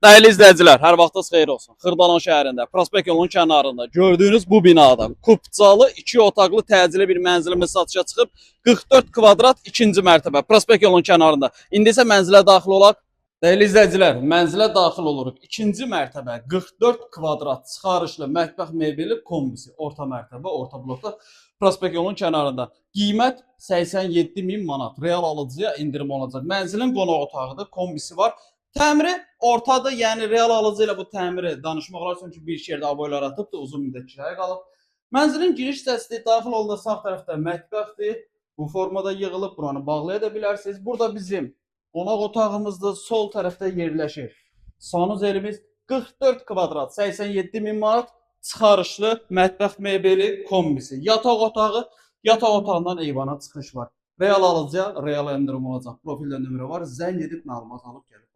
Dəyərli izləyicilər, hər vaxtınız xeyir olsun. Xırdalan şəhərində, Prospekt yolunun kənarında gördüyünüz bu binada kupcalı 2 otaqlı təcili bir mənzilimiz satışa çıxıb. 44 kvadrat 2-ci mərtəbə Prospekt yolunun kənarında. İndi isə mənzilə daxil olaq. Dəyərli izləyicilər, mənzilə daxil oluruq. 2-ci mərtəbə 44 kvadrat çıxarışlı mətbəx mebeli kombisi. Orta mərtəbə, orta blokda Prospekt yolunun kənarında. Qiymət 87.000 manat. Real alıcıya indirim olacaq. Mənzilin qonaq otağıdır, kombisi var. Təmiri ortadır, yəni real alıcı ilə bu təmiri danışmaq olar ki, bir yerdə aboylar atıbdır, uzun müddət kirayə qalıb. Mənzilin giriş hissəsi daxil olduqda sağ tərəfdə mətbəxdir. Bu formada yığılıb, buranı bağlaya da bilərsiniz. Burada bizim qonaq otağımızdır, sol tərəfdə yerləşir. Sanuz elimiz 44 kvadrat, 87.000 manat çıxarışlı mətbəx mebeli kombisi. Yataq otağı, yataq otağından eyvana çıxış var. Real alıcıya real endirim olacaq. Profildə nömrə var. Zəng edib məlumat alıb gəlin.